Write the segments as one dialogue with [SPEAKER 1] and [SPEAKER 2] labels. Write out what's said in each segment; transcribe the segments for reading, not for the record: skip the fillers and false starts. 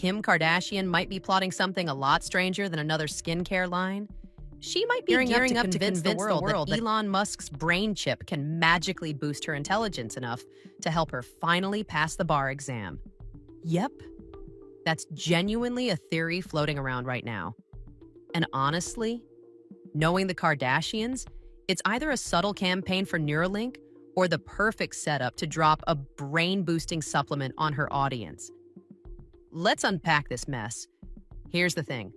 [SPEAKER 1] Kim Kardashian might be plotting something a lot stranger than another skincare line. She might be gearing up to convince the world that Elon Musk's brain chip can magically boost her intelligence enough to help her finally pass the bar exam. Yep, that's genuinely a theory floating around right now. And honestly, knowing the Kardashians, it's either a subtle campaign for Neuralink or the perfect setup to drop a brain-boosting supplement on her audience. Let's unpack this mess. Here's the thing.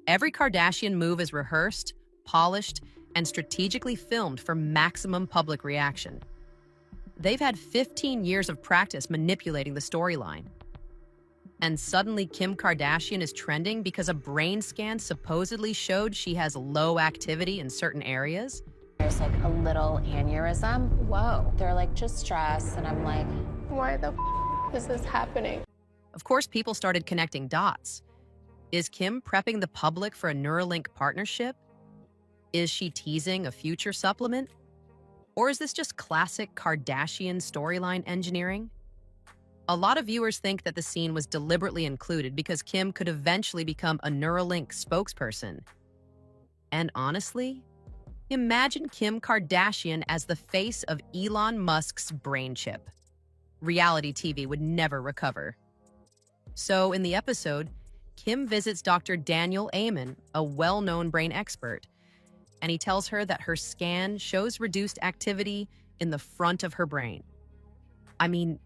[SPEAKER 1] Every Kardashian move is rehearsed, polished, and strategically filmed for maximum public reaction. They've had 15 years of practice manipulating the storyline. And suddenly Kim Kardashian is trending because a brain scan supposedly showed she has low activity in certain areas?
[SPEAKER 2] There's like a little aneurysm. Whoa. They're like, just stress. And I'm like, why the is this happening?
[SPEAKER 1] Of course, people started connecting dots. Is Kim prepping the public for a Neuralink partnership? Is she teasing a future supplement? Or is this just classic Kardashian storyline engineering? A lot of viewers think that the scene was deliberately included because Kim could eventually become a Neuralink spokesperson. And honestly, imagine Kim Kardashian as the face of Elon Musk's brain chip. Reality TV would never recover. So in the episode, Kim visits Dr. Daniel Amen, a well-known brain expert, and he tells her that her scan shows reduced activity in the front of her brain. I mean,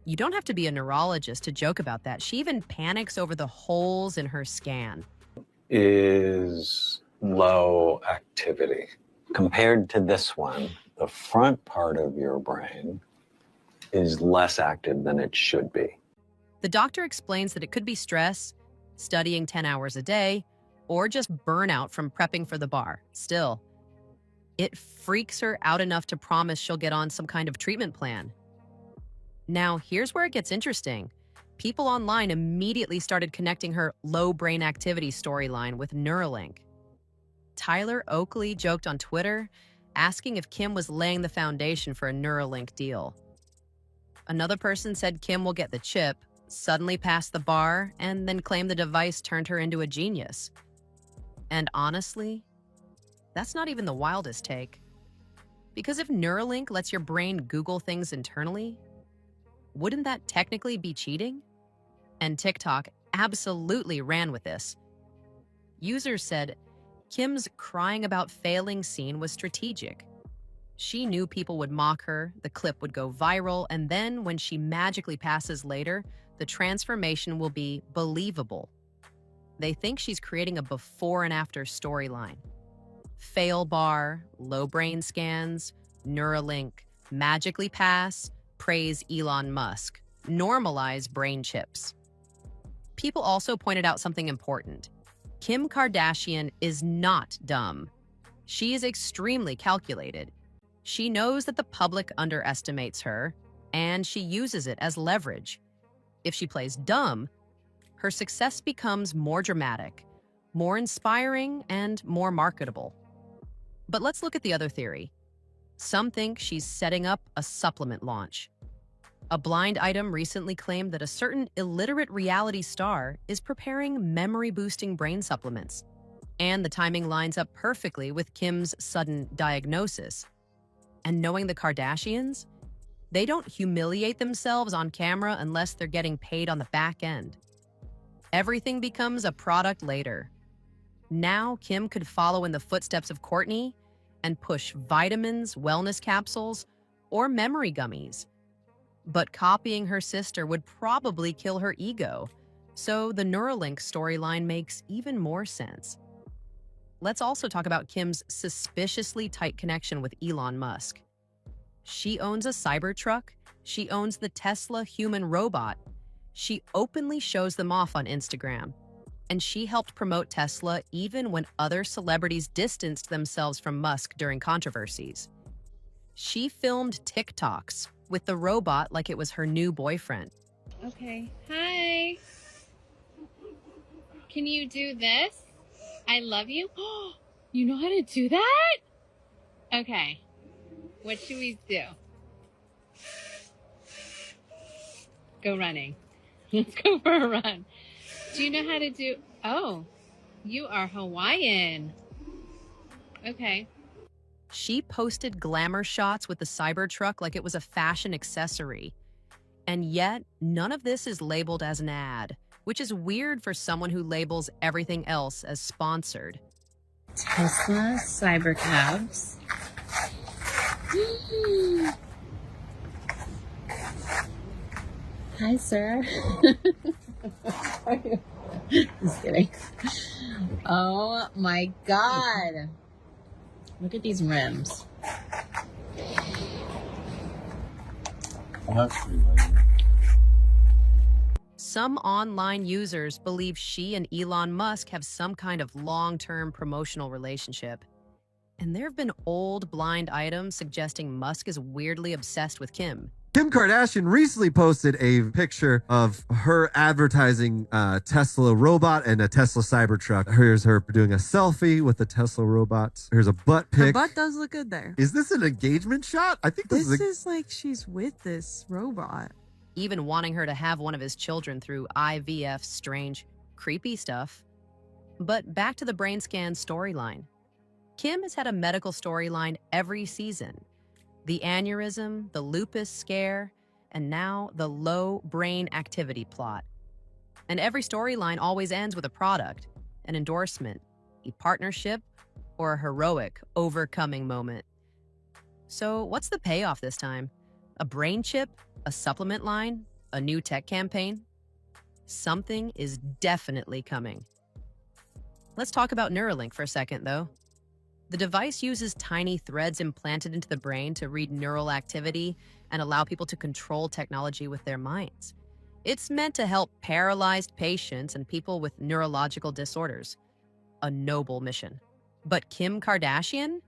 [SPEAKER 1] you don't have to be a neurologist to joke about that. She even panics over the holes in her scan.
[SPEAKER 3] Is low activity. Compared to this one, the front part of your brain is less active than it should be.
[SPEAKER 1] The doctor explains that it could be stress, studying 10 hours a day, or just burnout from prepping for the bar. Still, it freaks her out enough to promise she'll get on some kind of treatment plan. Now, here's where it gets interesting. People online immediately started connecting her low brain activity storyline with Neuralink. Tyler Oakley joked on Twitter, asking if Kim was laying the foundation for a Neuralink deal. Another person said Kim will get the chip, suddenly pass the bar, and then claim the device turned her into a genius. And honestly, that's not even the wildest take. Because if Neuralink lets your brain Google things internally, wouldn't that technically be cheating? And TikTok absolutely ran with this. Users said Kim's crying about failing scene was strategic. She knew people would mock her, the clip would go viral, and then when she magically passes later, the transformation will be believable. They think she's creating a before and after storyline. Fail bar, low brain scans, Neuralink, magically pass, praise Elon Musk, normalize brain chips. People also pointed out something important. Kim Kardashian is not dumb. She is extremely calculated. She knows that the public underestimates her, and she uses it as leverage. If she plays dumb, her success becomes more dramatic, more inspiring, and more marketable. But let's look at the other theory. Some think she's setting up a supplement launch. A blind item recently claimed that a certain illiterate reality star is preparing memory-boosting brain supplements. And the timing lines up perfectly with Kim's sudden diagnosis. And knowing the Kardashians, they don't humiliate themselves on camera unless they're getting paid on the back end. Everything becomes a product later. Now, Kim could follow in the footsteps of Kourtney and push vitamins, wellness capsules, or memory gummies. But copying her sister would probably kill her ego, so the Neuralink storyline makes even more sense. Let's also talk about Kim's suspiciously tight connection with Elon Musk. She owns a Cybertruck, she owns the Tesla human robot, she openly shows them off on Instagram, and she helped promote Tesla even when other celebrities distanced themselves from Musk during controversies. She filmed TikToks with the robot like it was her new boyfriend.
[SPEAKER 4] Okay, hi. Can you do this? I love you. You know how to do that? Okay, what should we do? Go running. Let's go for a run. Do you know how to do... Oh, you are Hawaiian. Okay.
[SPEAKER 1] She posted glamour shots with the Cybertruck like it was a fashion accessory. And yet, none of this is labeled as an ad, which is weird for someone who labels everything else as sponsored.
[SPEAKER 4] Tesla Cybercabs. Hi, sir. How are you? Just kidding. Oh my God. Look at these rims.
[SPEAKER 1] Some online users believe she and Elon Musk have some kind of long-term promotional relationship. And there have been old blind items suggesting Musk is weirdly obsessed with Kim.
[SPEAKER 5] Kim Kardashian recently posted a picture of her advertising Tesla robot and a Tesla Cybertruck. Here's her doing a selfie with the Tesla robot. Here's a butt pic.
[SPEAKER 6] Her butt does look good there.
[SPEAKER 5] Is this an engagement shot? I think
[SPEAKER 6] This is like she's with this robot.
[SPEAKER 1] Even wanting her to have one of his children through IVF, strange, creepy stuff. But back to the brain scan storyline. Kim has had a medical storyline every season. The aneurysm, the lupus scare, and now the low brain activity plot. And every storyline always ends with a product, an endorsement, a partnership, or a heroic overcoming moment. So what's the payoff this time? A brain chip? A supplement line? A new tech campaign? Something is definitely coming. Let's talk about Neuralink for a second, though. The device uses tiny threads implanted into the brain to read neural activity and allow people to control technology with their minds. It's meant to help paralyzed patients and people with neurological disorders. A noble mission. But Kim Kardashian?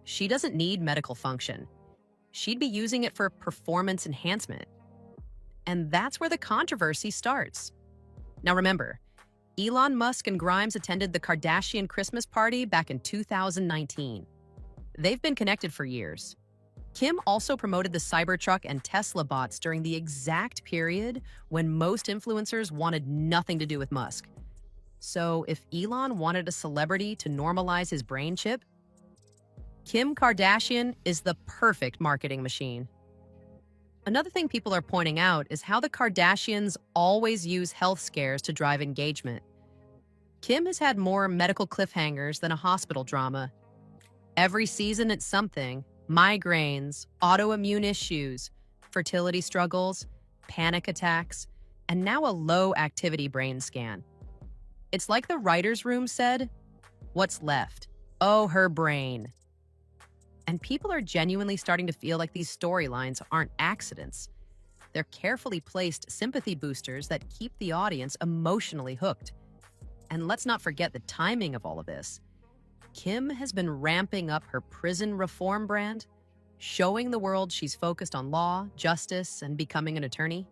[SPEAKER 1] She doesn't need medical function. She'd be using it for performance enhancement. And that's where the controversy starts. Now remember, Elon Musk and Grimes attended the Kardashian Christmas party back in 2019. They've been connected for years. Kim also promoted the Cybertruck and Tesla bots during the exact period when most influencers wanted nothing to do with Musk. So if Elon wanted a celebrity to normalize his brain chip, Kim Kardashian is the perfect marketing machine. Another thing people are pointing out is how the Kardashians always use health scares to drive engagement. Kim has had more medical cliffhangers than a hospital drama. Every season it's something: migraines, autoimmune issues, fertility struggles, panic attacks, and now a low-activity brain scan. It's like the writer's room said, "What's left? Oh, her brain." And people are genuinely starting to feel like these storylines aren't accidents. They're carefully placed sympathy boosters that keep the audience emotionally hooked. And let's not forget the timing of all of this. Kim has been ramping up her prison reform brand, showing the world she's focused on law, justice, and becoming an attorney.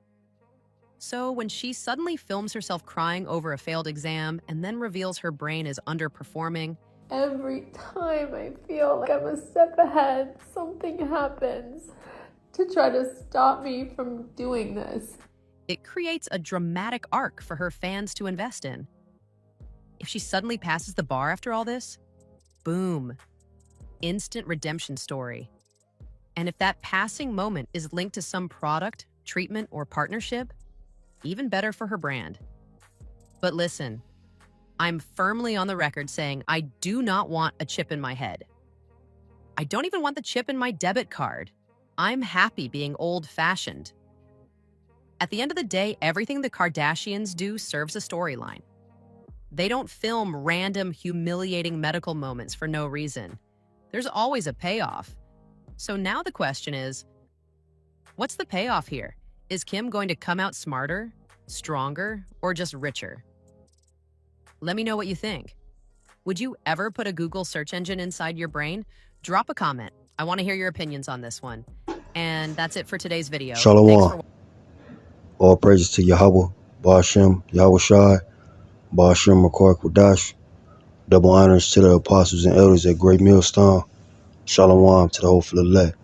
[SPEAKER 1] So when she suddenly films herself crying over a failed exam and then reveals her brain is underperforming,
[SPEAKER 2] Every time I feel like I'm a step ahead, something happens to try to stop me from doing this.
[SPEAKER 1] it creates a dramatic arc for her fans to invest in. If she suddenly passes the bar after all this, boom, instant redemption story. And if that passing moment is linked to some product, treatment, or partnership, even better for her brand. But listen, I'm firmly on the record saying I do not want a chip in my head. I don't even want the chip in my debit card. I'm happy being old-fashioned. At the end of the day, everything the Kardashians do serves a storyline. They don't film random, humiliating medical moments for no reason. There's always a payoff. So now the question is, what's the payoff here? Is Kim going to come out smarter, stronger, or just richer? Let me know what you think. Would you ever put a Google search engine inside your brain? Drop a comment. I want to hear your opinions on this one. And that's it for today's video.
[SPEAKER 7] Shalom. All praises to Yahweh, Ba'ashem, Yahweh Shai, Ba'ashem Makar Kodash. Double honors to the apostles and elders at Great Millstone. Shalom to the hopeful elect.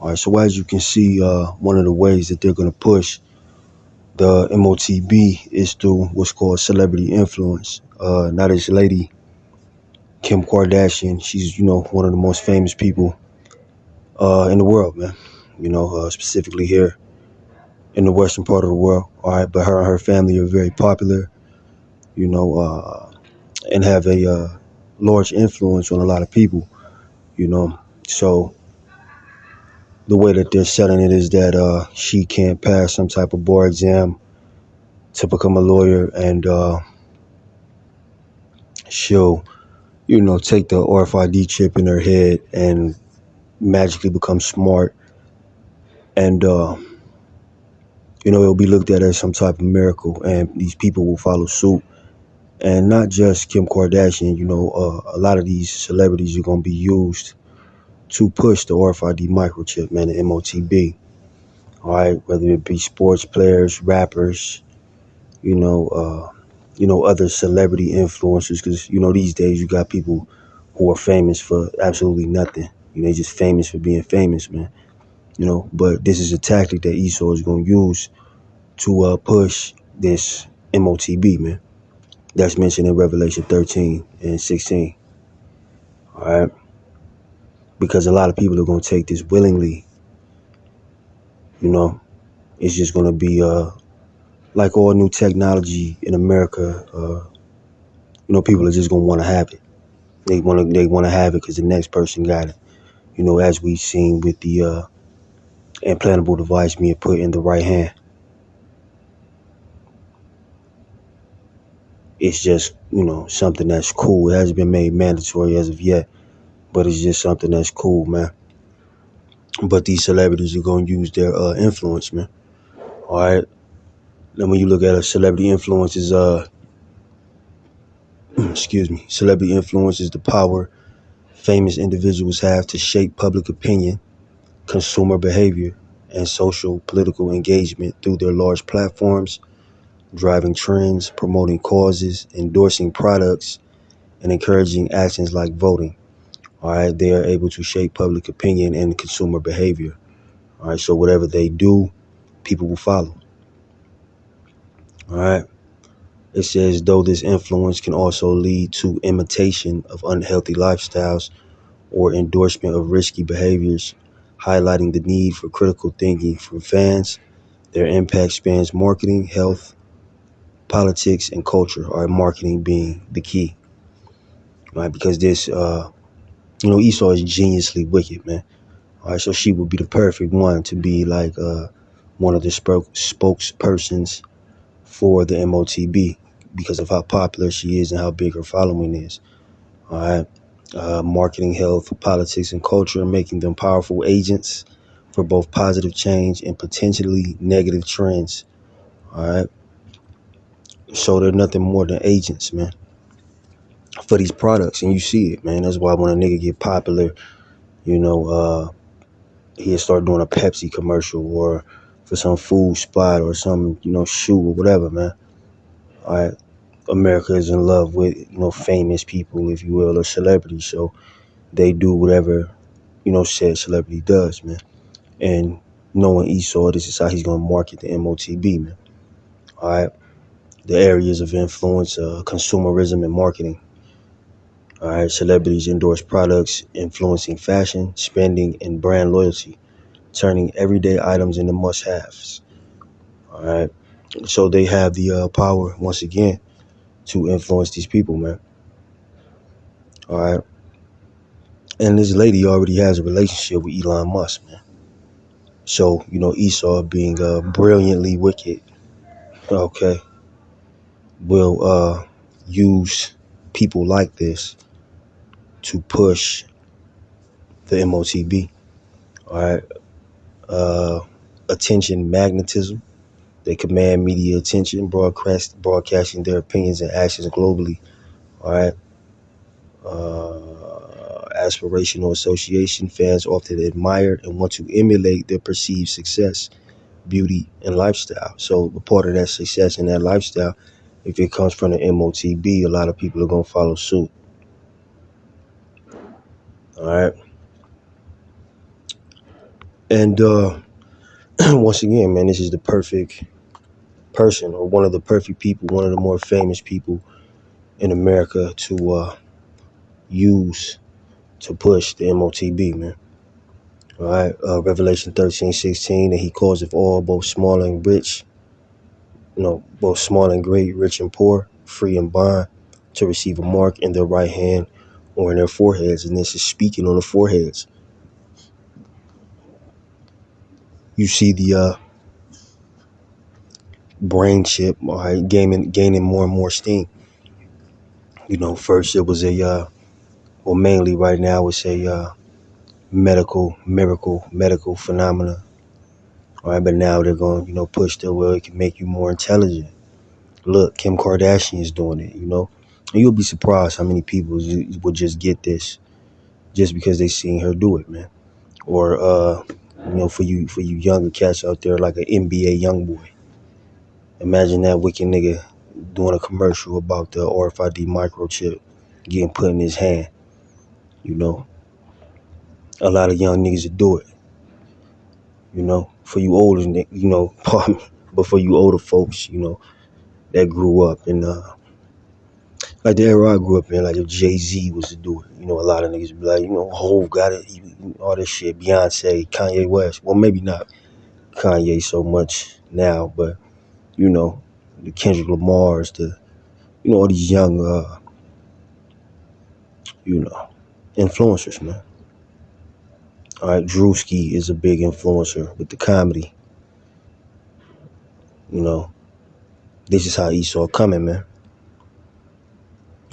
[SPEAKER 7] All right, so as you can see, one of the ways that they're going to push The M.O.T.B is through what's called celebrity influence. Now this lady, Kim Kardashian, she's, one of the most famous people in the world, man. Specifically here in the western part of the world. All right, but her and her family are very popular, you know, and have a large influence on a lot of people, you know. So the way that they're selling it is that she can't pass some type of bar exam to become a lawyer, and she'll, take the RFID chip in her head and magically become smart, and it'll be looked at as some type of miracle, and these people will follow suit. And not just Kim Kardashian, a lot of these celebrities are going to be used to push the RFID microchip, man, the M.O.T.B. All right, whether it be sports players, rappers, other celebrity influencers, because these days you got people who are famous for absolutely nothing. They're just famous for being famous, man. But this is a tactic that Esau is going to use to push this M.O.T.B, man. That's mentioned in Revelation 13 and 16. All right, because a lot of people are going to take this willingly. It's just going to be like all new technology in America. People are just going to want to have it. They want to have it because the next person got it. As we've seen with the implantable device being put in the right hand. It's just, something that's cool. It hasn't been made mandatory as of yet, but it's just something that's cool, man. But these celebrities are going to use their influence, man. All right. Then when you look at a celebrity influence is, excuse me, celebrity influence is the power famous individuals have to shape public opinion, consumer behavior, and social political engagement through their large platforms, driving trends, promoting causes, endorsing products, and encouraging actions like voting. All right, they are able to shape public opinion and consumer behavior. All right, so whatever they do, people will follow. All right. It says, though this influence can also lead to imitation of unhealthy lifestyles or endorsement of risky behaviors, highlighting the need for critical thinking from fans. Their impact spans marketing, health, politics, and culture, or marketing being the key. Right? Because this, Esau is geniusly wicked, man. All right, so she would be the perfect one to be like one of the spokespersons for the M.O.T.B because of how popular she is and how big her following is. All right. Marketing, health, politics, and culture, making them powerful agents for both positive change and potentially negative trends. All right. So they're nothing more than agents, man, for these products. And you see it, man. That's why when a nigga get popular, you know, he'll start doing a Pepsi commercial or for some food spot or some, shoe or whatever, man. All right. America is in love with, famous people, if you will, or celebrities. So they do whatever, said celebrity does, man. And knowing Esau, this is how he's going to market the M.O.T.B, man. All right. The areas of influence, consumerism and marketing. All right. Celebrities endorse products influencing fashion, spending, and brand loyalty, turning everyday items into must-haves. All right. So they have the power, once again, to influence these people, man. All right. And this lady already has a relationship with Elon Musk, man. So, Esau being brilliantly wicked, okay, will use people like this to push the M.O.T.B. All right. Uh, Attention magnetism. They command media attention, broadcasting their opinions and actions globally. All right. Aspirational association. Fans often admire and want to emulate their perceived success, beauty, and lifestyle. So a part of that success and that lifestyle, if it comes from the M.O.T.B, a lot of people are going to follow suit. All right. And once again, man, this is the perfect person or one of the perfect people, one of the more famous people in America to use to push the M.O.T.B, man. All right, Revelation 13:16, and he causeth all, both small and rich, both small and great, rich and poor, free and bond, to receive a mark in their right hand or in their foreheads. And this is speaking on the foreheads. You see the brain chip, all right, gaining more and more steam. First it was mainly right now it's a medical phenomena. All right, but now they're going, push the well, it can make you more intelligent. Look, Kim Kardashian is doing it, and you'll be surprised how many people would just get this just because they seen her do it, man. Or for you younger cats out there, like an NBA young boy. Imagine that wicked nigga doing a commercial about the RFID microchip getting put in his hand. A lot of young niggas would do it. For you older, pardon me, but for you older folks, that grew up in like the era I grew up in, like if Jay-Z was to do it, a lot of niggas would be like, Hov got it, all this shit, Beyonce, Kanye West. Well, maybe not Kanye so much now, but the Kendrick Lamars, all these young, influencers, man. All right, Drewski is a big influencer with the comedy. This is how Esau coming, man.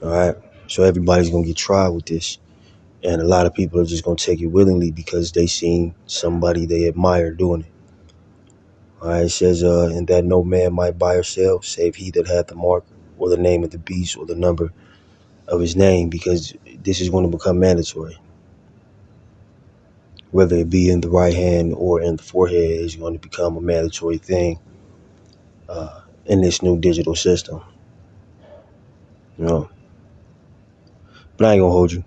[SPEAKER 7] All right, so everybody's gonna get tried with this, and a lot of people are just gonna take it willingly because they seen somebody they admire doing it. All right, it says, and that no man might buy or sell, save he that hath the mark or the name of the beast or the number of his name, because this is going to become mandatory. Whether it be in the right hand or in the forehead, is going to become a mandatory thing in this new digital system. But I ain't gonna hold you.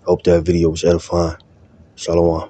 [SPEAKER 7] Hope that video was edifying. Shalom.